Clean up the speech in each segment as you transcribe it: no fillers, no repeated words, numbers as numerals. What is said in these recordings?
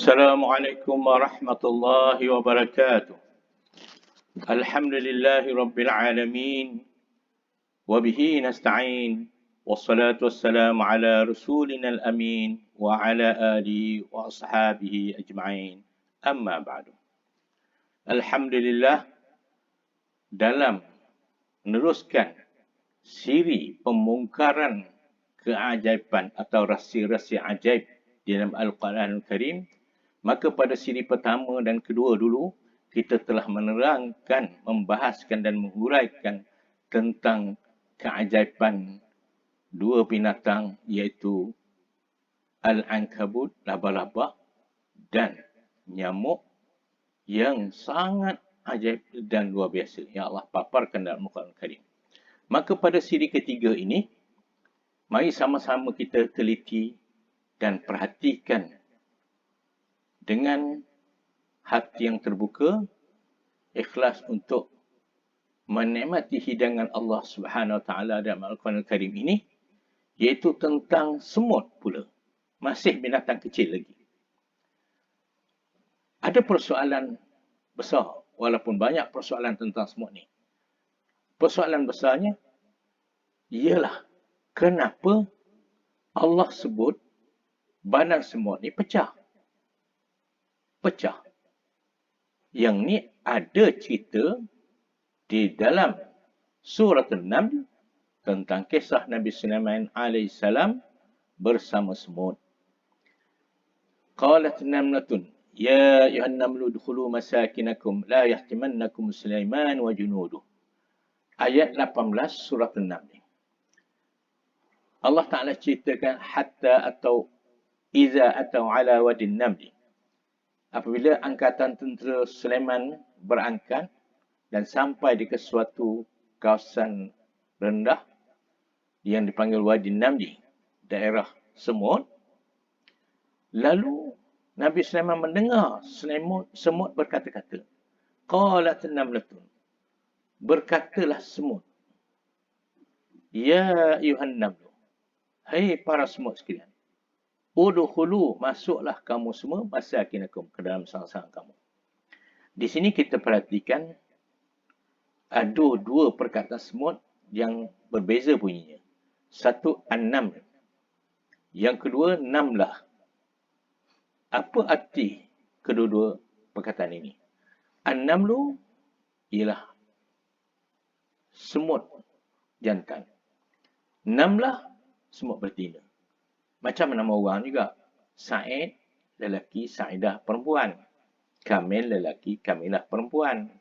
Assalamualaikum warahmatullahi wabarakatuh. Alhamdulillahi rabbil alamin. Wabihi nasta'in. Wassalatu wassalamu ala rasulina al-amin. Wa ala alihi wa ashabihi ajma'in. Amma ba'du. Alhamdulillah, dalam meneruskan siri pembongkaran keajaiban atau rahsia-rahsia ajaib di dalam Al-Quranul Karim, maka pada siri pertama dan kedua dulu, kita telah menerangkan, membahaskan dan menguraikan tentang keajaiban dua binatang, iaitu Al-Ankabut, laba-laba, dan nyamuk yang sangat ajaib dan luar biasa yang Allah paparkan dalam Al-Quran Karim. Maka pada siri ketiga ini, mari sama-sama kita teliti dan perhatikan dengan hati yang terbuka, ikhlas untuk menikmati hidangan Allah Subhanahu Wa Taala dalam Al-Quran Al-Karim ini, iaitu tentang semut pula. Masih binatang kecil lagi. Ada persoalan besar, walaupun banyak persoalan tentang semut ni. Persoalan besarnya ialah kenapa Allah sebut badan semut ni pecah. Pecah. Yang ni ada cerita di dalam surah An-Naml tentang kisah Nabi Sulaiman AS bersama semut. Qalat namlatun ya ayuhan namlu udkhulu masakinakum la yahtimannakum Sulaiman wa junuduh. Ayat 18 surah An-Naml. Allah Ta'ala ceritakan hatta atau iza atau ala wadin namli. Apabila angkatan tentera Sulaiman berangkat dan sampai di suatu kawasan rendah yang dipanggil Wadi Namli, daerah semut, lalu Nabi Sulaiman mendengar semut berkata-kata. Qalat namlatun. Berkatalah semut. Ya ayuhan namlu. Hai para semut sekalian. Udkhulu, masuklah kamu semua masakinakum, ke dalam sarang-sarang kamu. Di sini kita perhatikan ada dua perkataan semut yang berbeza bunyinya. Satu an-naml. Yang kedua namlah. Apa arti kedua-dua perkataan ini? An-namlu ialah semut jantan. Namlah semut betina. Macam nama orang juga. Sa'id, lelaki, Sa'idah, perempuan. Kamil, lelaki, Kamilah, perempuan.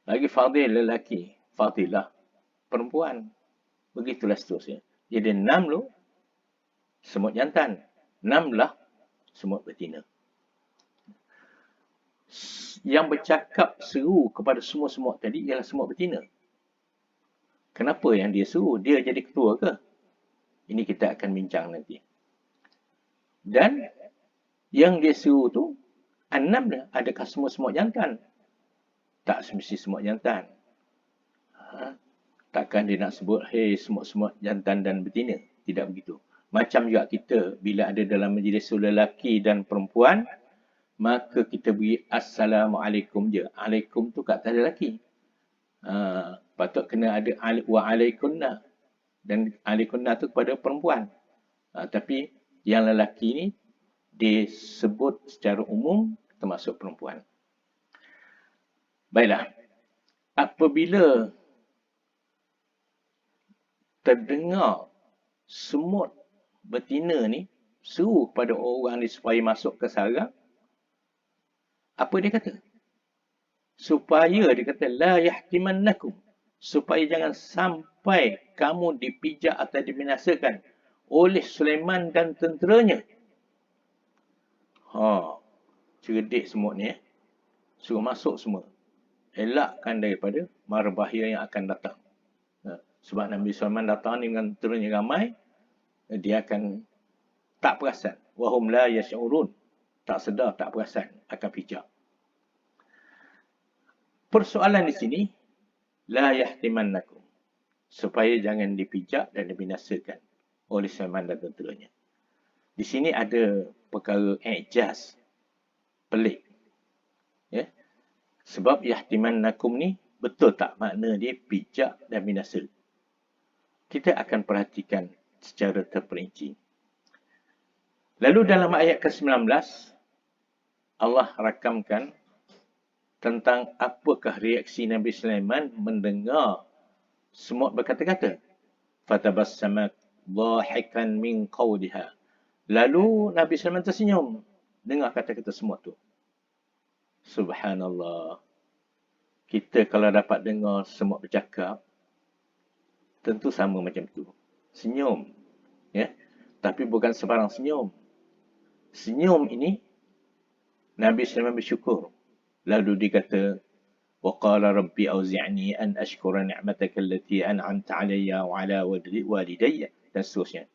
Lagi Fadil, lelaki, Fadilah, perempuan. Begitulah seterusnya. Jadi namlu, semut jantan. Namlah, semut betina. Yang bercakap seru kepada semua semut tadi ialah semut betina. Kenapa yang dia seru? Dia jadi ketua ke? Ini kita akan bincang nanti. Dan yang dia seru tu, an-naml, adakah semut-semut jantan? Tak semesti semut jantan. Takkan dia nak sebut, hei semut-semut jantan dan betina. Tidak begitu. Macam juga kita, bila ada dalam majlis lelaki dan perempuan, maka kita beri Assalamualaikum je. Alaikum tu kat atas lelaki. Patut kena ada wa alaikunna. Dan alaikunna tu kepada perempuan. Tapi yang lelaki ni disebut secara umum termasuk perempuan. Baiklah. Apabila terdengar semut betina ni seru kepada orang ni supaya masuk ke sarang, apa dia kata? Supaya dia kata la yahtimannakum, supaya jangan sampai kamu dipijak atau dibinasakan oleh Sulaiman dan tenteranya. Cerdik semut ni. Suruh masuk semua. Elakkan daripada mara bahaya yang akan datang. Sebab Nabi Sulaiman datang dengan tenteranya ramai, dia akan tak perasan. Wahum la yash'urun. Tak sedar, tak perasan akan pijak. Persoalan di sini, la yahtimannakum. Supaya jangan dipijak dan dibinasakan oleh Sulaiman dan tenteranya. Di sini ada perkara ijaz, pelik. Ya. Sebab yahtimannakum ni betul tak makna dia pijak dan binasa. Kita akan perhatikan secara terperinci. Lalu dalam ayat ke-19, Allah rakamkan tentang apakah reaksi Nabi Sulaiman mendengar semut berkata-kata. Fatabassama dhahikan min qawliha. Lalu Nabi Sulaiman tersenyum dengar kata-kata semut tu. Subhanallah. Kita kalau dapat dengar semut bercakap, tentu sama macam tu. Senyum. Ya? Tapi bukan sebarang senyum. Senyum ini, Nabi Sulaiman bersyukur. Lalu dia kata, وَقَالَ رَبِّ أَوْزِعْنِي أَنْ أَشْكُرَ نِعْمَتَكَ الَّتِي أَنْعَمْتَ عَلَيَّ وَعَلَى وَالِدَيَّ dan seterusnya.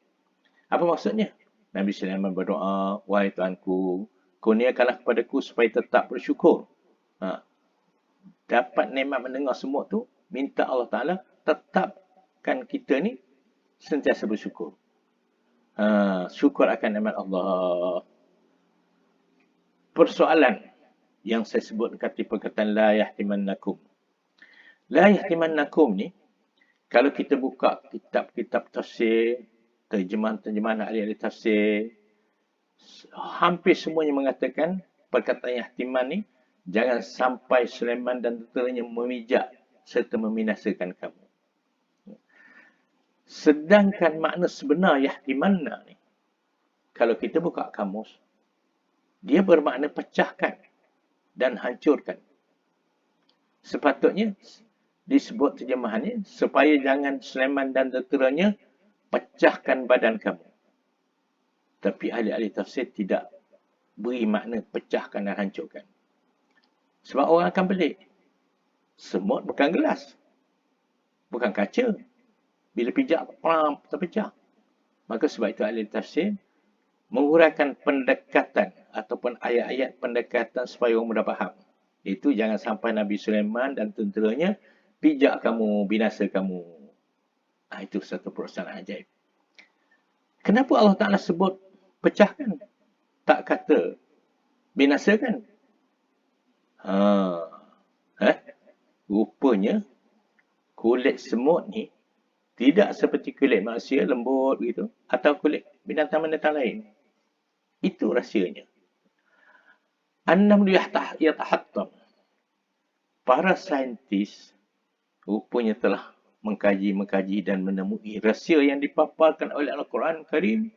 Apa maksudnya? Nabi Sulaiman berdoa, wahai Tuhanku, kurniakanlah kepadaku supaya tetap bersyukur. Dapat nikmat mendengar semua tu, minta Allah Ta'ala tetapkan kita ni sentiasa bersyukur. Syukur akan nikmat Allah. Persoalan yang saya sebut kata perkataan la yahtimannakum. La yahtimannakum ni, kalau kita buka kitab-kitab tafsir, terjemahan-terjemahan ahli-ahli tafsir, hampir semuanya mengatakan perkataan yahtiman ni, jangan sampai Sulaiman dan tenteranya memijak serta membinasakan kamu. Sedangkan makna sebenar yahtimanna ni, kalau kita buka kamus, dia bermakna pecahkan dan hancurkan. Sepatutnya disebut terjemahannya supaya jangan Sulaiman dan tenteranya pecahkan badan kamu. Tapi ahli-ahli tafsir tidak beri makna pecahkan dan hancurkan. Sebab orang akan pelik. Semut bukan gelas. Bukan kaca. Bila pijak, terpecah. Maka sebab itu ahli tafsir menguraikan pendekatan ataupun ayat-ayat pendekatan supaya orang mudah faham. Itu jangan sampai Nabi Sulaiman dan tenteranya pijak kamu, binasa kamu. Itu satu persoalan ajaib. Kenapa Allah Ta'ala sebut pecahkan? Tak kata binasakan. Rupanya kulit semut ni tidak seperti kulit manusia lembut begitu atau kulit binatang-binatang lain. Itu rahsianya. An-namlu yatahattam. Para saintis rupanya telah mengkaji dan menemui rahsia yang dipaparkan oleh Al-Quran Karim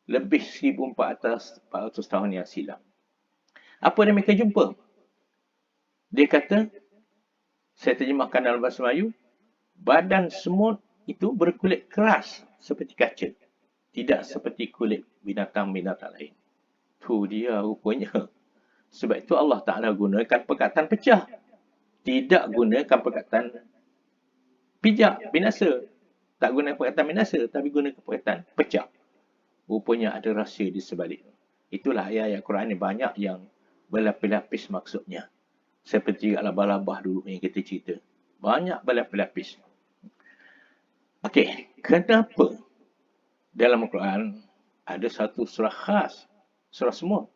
lebih 1400 tahun yang silam. Apa yang mereka jumpa? Dia kata, saya terjemahkan dalam bahasa Melayu, badan semut itu berkulit keras seperti kaca. Tidak seperti kulit binatang-binatang lain. Tu dia rupanya. Sebab itu Allah Ta'ala gunakan perkataan pecah. Tidak gunakan perkataan pijak, binasa. Tak guna perkataan binasa, tapi guna perkataan pecah. Rupanya ada rahsia di sebalik. Itulah ayat-ayat Quran ni banyak yang berlapis-lapis maksudnya. Seperti labah-labah dulu yang kita cerita. Banyak berlapis-lapis. Okey, kenapa dalam Al-Quran ada satu surah khas, surah semut?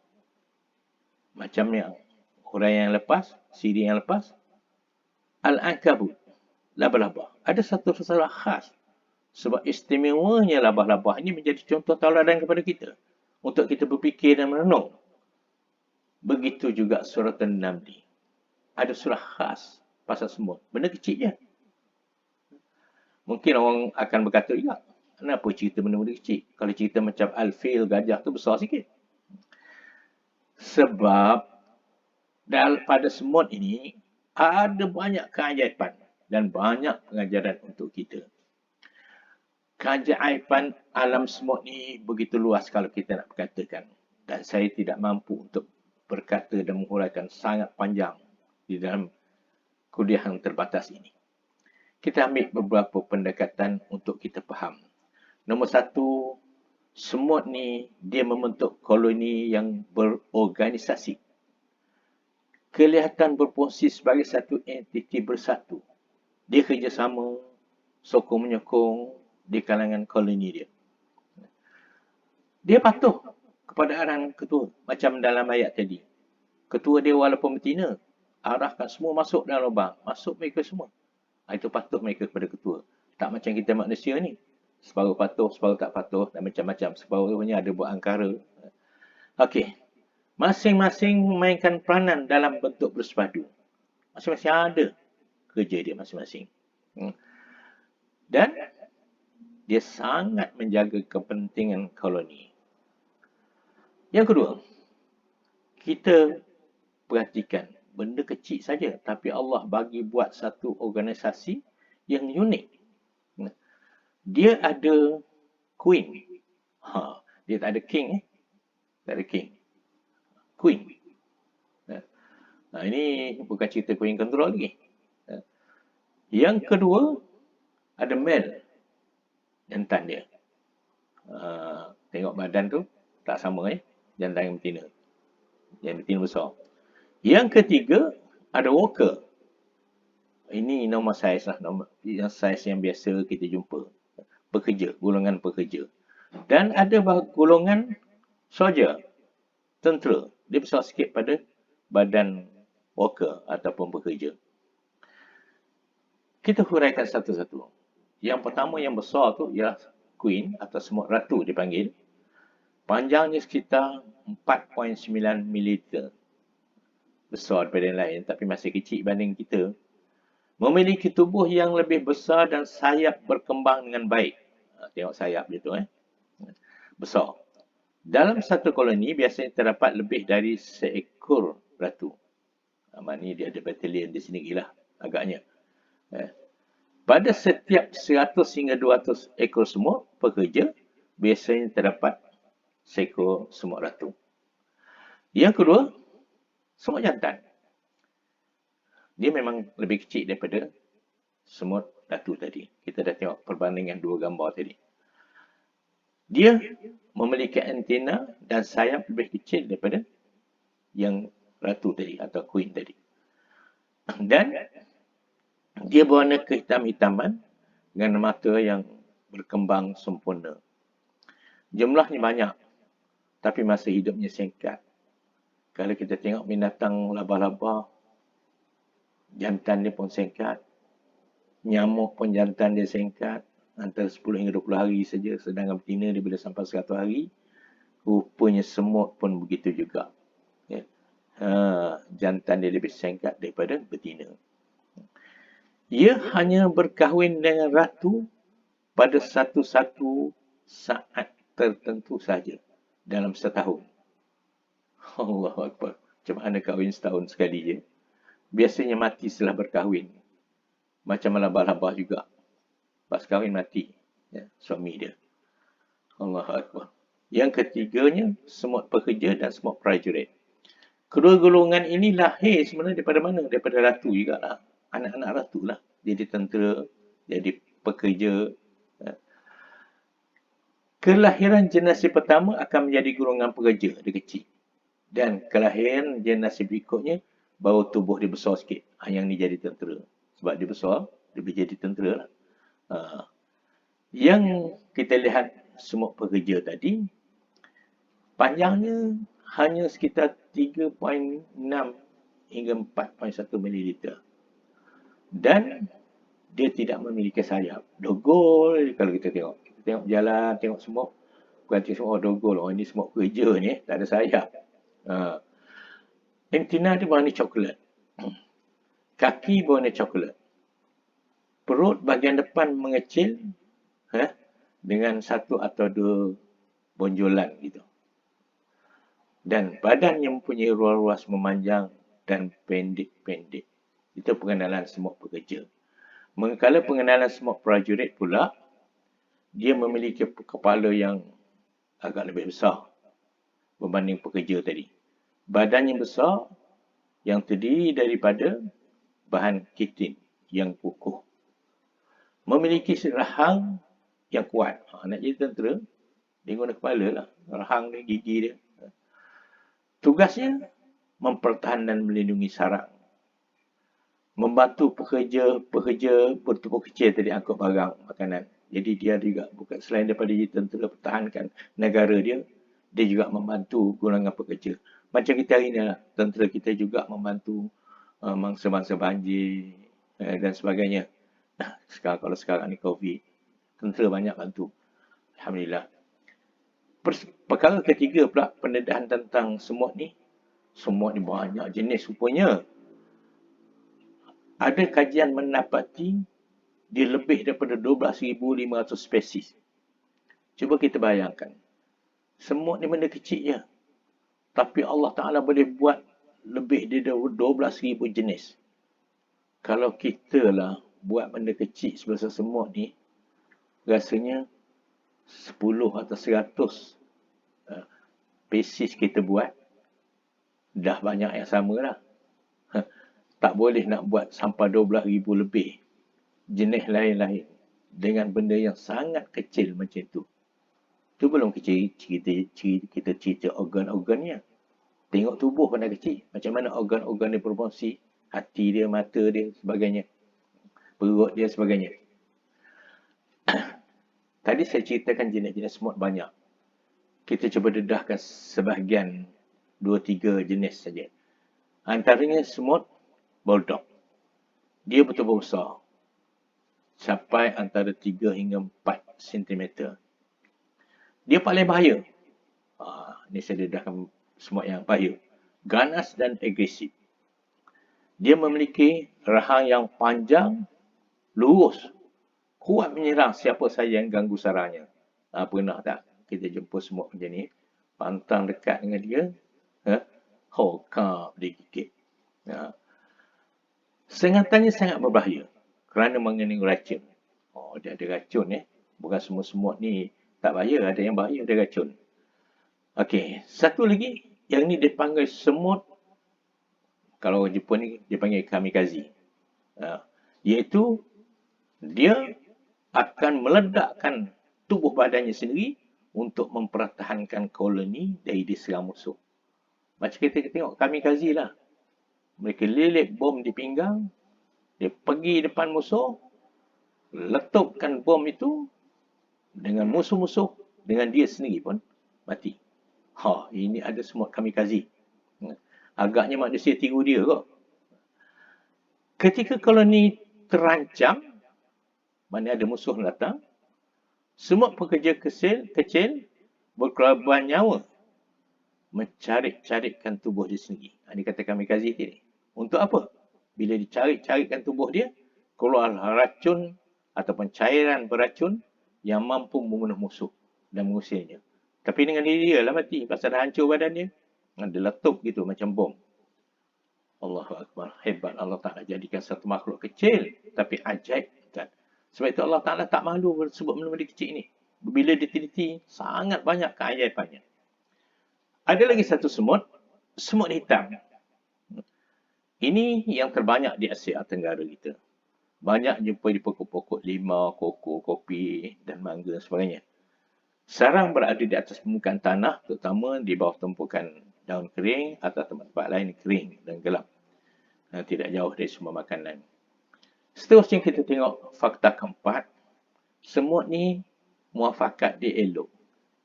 Macam yang huraian yang lepas, siri yang lepas, Al-Ankabut, labah-labah. Ada satu surah khas. Sebab istimewanya labah-labah ini menjadi contoh tauladan kepada kita. Untuk kita berfikir dan merenung. Begitu juga surah An-Naml. Ada surah khas pasal semut. Benda kecil je. Mungkin orang akan berkata, ya, kenapa cerita benda-benda kecil? Kalau cerita macam Al-Fil, gajah tu besar sikit. Sebab pada semut ini ada banyak keajaiban dan banyak pengajaran untuk kita. Keajaiban alam semut ni begitu luas kalau kita nak berkatakan. Dan saya tidak mampu untuk berkata dan menguraikan sangat panjang di dalam kuliah yang terbatas ini. Kita ambil beberapa pendekatan untuk kita faham. Nombor satu, semut ni dia membentuk koloni yang berorganisasi. Kelihatan berfungsi sebagai satu entiti bersatu. Dia kerjasama, sokong-menyokong di kalangan koloni dia. Dia patuh kepada arahan ketua. Macam dalam ayat tadi. Ketua dia walaupun betina, arahkan semua masuk dalam lubang. Masuk mereka semua. Itu patuh mereka kepada ketua. Tak macam kita manusia ni. Separuh patuh, separuh tak patuh dan macam-macam. Separuhnya ada buat angkara. Okey. Masing-masing memainkan peranan dalam bentuk bersepadu. Masing-masing ada kerja dia masing-masing. Dan dia sangat menjaga kepentingan koloni. Yang kedua, kita perhatikan benda kecil saja, tapi Allah bagi buat satu organisasi yang unik. Dia ada queen. Dia tak ada king. Tak ada king. Queen. Ini bukan cerita queen control lagi. Yang kedua, ada male. Jantan dia. Tengok badan tu, tak sama jantan yang betina. Yang betina besar. Yang ketiga, ada worker. Ini normal saiz lah. Yang saiz yang biasa kita jumpa. Pekerja, golongan pekerja. Dan ada golongan soldier, tentera. Dia besar sikit pada badan worker ataupun pekerja. Kita huraikan satu-satu. Yang pertama yang besar tu ialah queen atau semut ratu dipanggil. Panjangnya sekitar 4.9 mm. Besar daripada yang lain tapi masih kecil banding kita. Memiliki tubuh yang lebih besar dan sayap berkembang dengan baik. Tengok sayap dia tu. Besar. Dalam satu koloni biasanya terdapat lebih dari seekor ratu. Maknanya dia ada batalion di sini gila agaknya. Pada setiap 100 hingga 200 ekor semut pekerja, biasanya terdapat seekor semut ratu. Yang kedua, semut jantan. Dia memang lebih kecil daripada semut ratu tadi. Kita dah tengok perbandingan dua gambar tadi. Dia memiliki antena dan sayap lebih kecil daripada yang ratu tadi atau queen tadi. Dan dia berwarna kehitam-hitaman dengan mata yang berkembang sempurna. Jumlahnya banyak, tapi masa hidupnya singkat. Kalau kita tengok binatang laba-laba, jantan dia pun singkat. Nyamuk pun jantan dia singkat. Antara 10 hingga 20 hari saja. Sedangkan betina dia boleh sampai 100 hari. Rupanya semut pun begitu juga. Jantan dia lebih singkat daripada betina. Ia hanya berkahwin dengan ratu pada satu-satu saat tertentu saja dalam setahun. Allahu Akbar. Macam mana kahwin setahun sekali je. Biasanya mati setelah berkahwin. Macam laba-laba juga. Pas kahwin mati. Suami dia. Allahu Akbar. Yang ketiganya, semut pekerja dan semut prajurit. Kedua golongan ini lahir sebenarnya daripada mana? Daripada ratu juga lah. Anak-anak ratu lah. Jadi tentera, jadi pekerja. Kelahiran generasi pertama akan menjadi golongan pekerja. Dia kecil. Dan kelahiran generasi berikutnya, baru tubuh dia besar sikit. Yang ni jadi tentera. Sebab dia besar, dia boleh jadi tentera lah. Yang kita lihat semut pekerja tadi, panjangnya hanya sekitar 3.6 hingga 4.1 ml. Dan dia tidak memiliki sayap. Dogol kalau kita tengok. Kita tengok jalan, tengok semut. Bukan tengok dogol. Ini semut pekerja ni, tak ada sayap. Antena dia warna coklat. Kaki berwarna coklat. Perut bahagian depan mengecil dengan satu atau dua bonjolan gitu. Dan badan yang mempunyai ruas-ruas memanjang dan pendek-pendek. Itu pengenalan semut pekerja. Kalau pengenalan semut prajurit pula, dia memiliki kepala yang agak lebih besar berbanding pekerja tadi. Badan yang besar yang terdiri daripada bahan kitin yang kukuh. Memiliki rahang yang kuat. Nak jadi tentera, dia guna kepala lah. Rahang dia, gigi dia. Tugasnya mempertahankan dan melindungi sarang. Membantu pekerja bertubuh kecil tadi angkut barang makanan. Jadi dia juga bukan selain daripada jadi tentera pertahankan negara dia, dia juga membantu golongan pekerja. Macam kita hari ni lah, tentera kita juga membantu mangsa-mangsa banjir dan sebagainya. Kalau sekarang ni COVID, tentera banyak bantu. Alhamdulillah. Perkara ketiga pula, pendedahan tentang semut ni. Semut ni banyak jenis rupanya. Ada kajian mendapati dia lebih daripada 12,500 spesies. Cuba kita bayangkan. Semut ni benda kecil je. Tapi Allah Ta'ala boleh buat lebih dari 12,000 jenis. Kalau kita lah buat benda kecil sebesar semut ni, rasanya 10 atau 100 spesies kita buat, dah banyak yang sama lah. Tak boleh nak buat sampai 12,000 lebih jenis lain-lain dengan benda yang sangat kecil macam tu. Tu belum kita cerita organ-organnya. Tengok tubuh pun dah kecil. Macam mana organ-organ dia berfungsi. Hati dia, mata dia, sebagainya. Perut dia, sebagainya. Tadi saya ceritakan jenis-jenis semut banyak. Kita cuba dedahkan sebahagian 2-3 jenis saja. Antaranya semut bulldog. Dia betul-betul besar. Sampai antara 3 hingga 4 cm. Dia paling bahaya. Ini saya dedahkan semut yang bahaya. Ganas dan agresif. Dia memiliki rahang yang panjang, lurus. Kuat menyerang siapa saja yang ganggu sarangnya. Pernah tak kita jumpa semut macam ni? Pantang dekat dengan dia. Kap dia gigit. Sengatannya sangat berbahaya. Kerana mengandung racun. Dia ada racun ya. Bukan semua semut ni tak bahaya. Ada yang bahaya, ada racun. Okey, satu lagi. Yang ni dipanggil semut. Kalau orang Jepun ni, dia panggil kamikaze. Iaitu, dia akan meledakkan tubuh badannya sendiri untuk mempertahankan koloni dari diserang musuh. Macam kita tengok kamikaze lah. Mereka lilit bom di pinggang, dia pergi depan musuh, letupkan bom itu dengan musuh-musuh, dengan dia sendiri pun mati. Ini ada semut kamikaze. Agaknya manusia tiru dia kok. Ketika koloni terancam, mana ada musuh datang, semut pekerja kecil berkorban nyawa mencari-carikan tubuh dia sendiri. Ini kata kamikaze ni. Untuk apa? Bila dicari-carikan tubuh dia, keluar racun ataupun cairan beracun yang mampu membunuh musuh dan mengusirnya. Tapi dengan diri dia lah mati. Pasal dah hancur badan dia. Dia letup gitu macam bom. Allahu Akbar. Hebat Allah Ta'ala jadikan satu makhluk kecil. Tapi ajaib. Kan? Sebab itu Allah Ta'ala tak malu sebut benda-benda kecil ini. Bila diteliti, sangat banyak keajaibannya. Ada lagi satu semut. Semut hitam. Ini yang terbanyak di Asia Tenggara kita. Banyak jumpa di pokok-pokok lima, koko, kopi dan mangga dan sebagainya. Sarang berada di atas permukaan tanah, terutama di bawah tumpukan daun kering atau tempat-tempat lain kering dan gelap. Tidak jauh dari sumber makanan. Seterusnya kita tengok fakta keempat. Semut ni muafakat dia elok.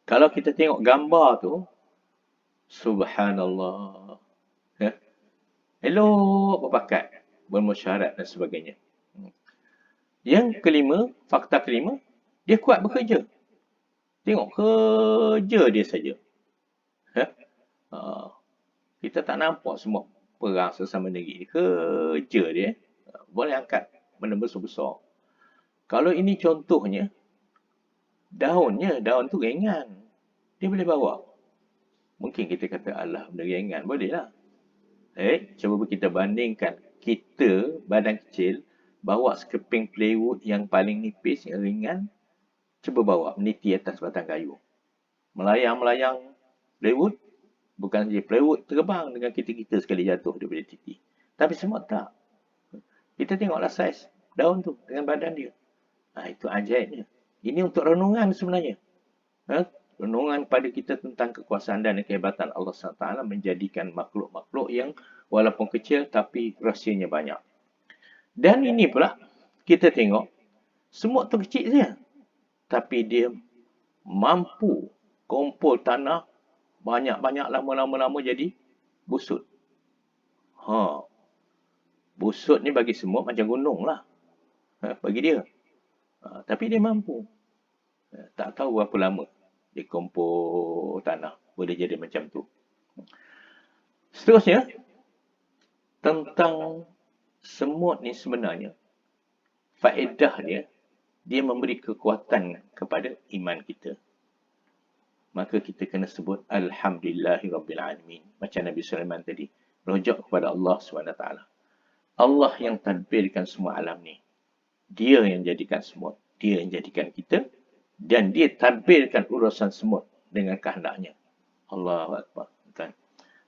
Kalau kita tengok gambar tu, subhanallah. Elok berbakat, bermusyarat dan sebagainya. Yang kelima, fakta kelima, dia kuat bekerja. Tengok kerja dia saja. Kita tak nampak semua perang sesama negeri. Kerja dia boleh angkat benda besar-besar. Kalau ini contohnya, daun tu ringan. Dia boleh bawa. Mungkin kita kata, alah benda ringan. Boleh lah. Cuba kita bandingkan. Kita, badan kecil, bawa sekeping plywood yang paling nipis, yang ringan. Cuba bawa, meniti atas batang kayu. Melayang-melayang plywood. Bukan saja plywood terbang dengan kita-kita sekali jatuh daripada titi. Tapi semut tak. Kita tengoklah saiz daun tu dengan badan dia. Itu ajaibnya. Ini untuk renungan sebenarnya. Renungan pada kita tentang kekuasaan dan kehebatan Allah SWT menjadikan makhluk-makhluk yang walaupun kecil tapi rahsianya banyak. Dan ini pula kita tengok semut tu kecil saja. Tapi dia mampu kumpul tanah Banyak-banyak lama-lama jadi busut. Busut ni bagi semut macam gunung lah. Bagi dia. Tapi dia mampu. Tak tahu berapa lama dia kompor tanah. Boleh jadi macam tu. Seterusnya, tentang semut ni sebenarnya, faedah dia memberi kekuatan kepada iman kita. Maka kita kena sebut Alhamdulillahirrabbilalamin. Macam Nabi Sulaiman tadi. Rujuk kepada Allah SWT. Allah yang tadbirkan semua alam ni. Dia yang jadikan semut. Dia yang jadikan kita. Dan dia tadbirkan urusan semut dengan kehendaknya. Allahu Akbar. Kan?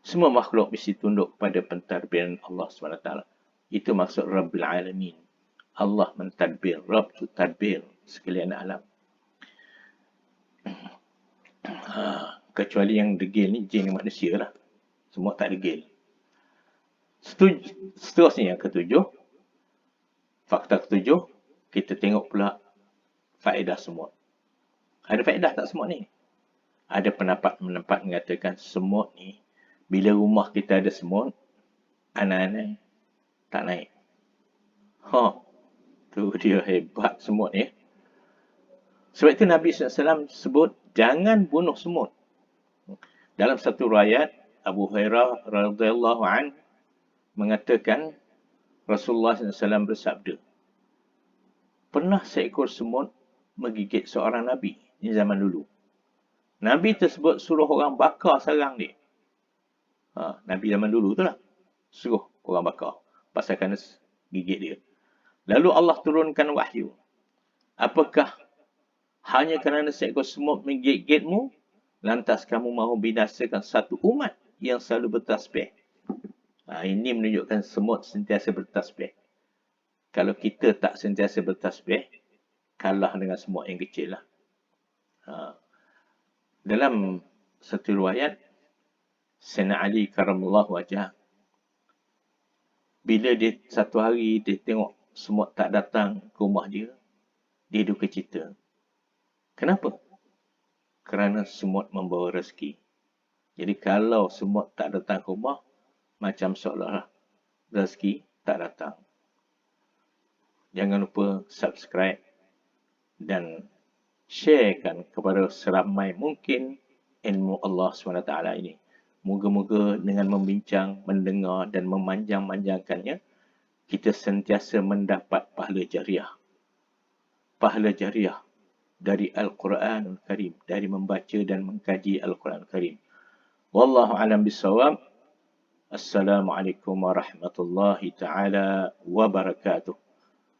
Semua makhluk mesti tunduk kepada pentadbiran Allah SWT. Itu maksud Rabbil Alamin. Allah mentadbir. Rabb tu tadbir sekalian alam. Kecuali yang degil ni jin manusia lah. Semua tak degil. Seterusnya yang ketujuh. Fakta ketujuh. Kita tengok pula faedah semut. Ada faedah tak semut ni? Ada pendapat mengatakan semut ni, bila rumah kita ada semut, anak-anak tak naik. Tu dia hebat semut ni. Sebab itu Nabi SAW sebut, jangan bunuh semut. Dalam satu riwayat, Abu Hurairah radhiyallahu an mengatakan, Rasulullah SAW bersabda, pernah seekor semut menggigit seorang Nabi di zaman dulu. Nabi tersebut suruh orang bakar sarang dia. Nabi zaman dulu tu lah. Suruh orang bakar. Pasal kena gigit dia. Lalu Allah turunkan wahyu. Apakah hanya kerana seekor semut menggigitmu, lantas kamu mahu binasakan satu umat yang selalu bertasbih? Ini menunjukkan semut sentiasa bertasbih. Kalau kita tak sentiasa bertasbih, kalah dengan semut yang kecil lah. Dalam satu riwayat, Sayyidina Ali karamallahu wajhah, bila dia satu hari dia tengok semut tak datang ke rumah dia, dia duka cita. Kenapa? Kerana semut membawa rezeki. Jadi kalau semut tak datang ke rumah, macam seolah-olah rezeki tak datang. Jangan lupa subscribe dan sharekan kepada seramai mungkin ilmu Allah SWT ini. Moga-moga dengan membincang, mendengar dan memanjang-manjangkannya, kita sentiasa mendapat pahala jariah. Pahala jariah dari Al-Quranul Karim, dari membaca dan mengkaji Al-Quranul Karim. Wallahu a'lam bissawab. Assalamualaikum warahmatullahi ta'ala wabarakatuh.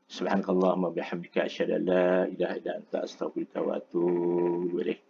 Subhanakallahumma bihamdika asyhadu an la ilaha illa anta astaghfiruka wa atubu ilaik.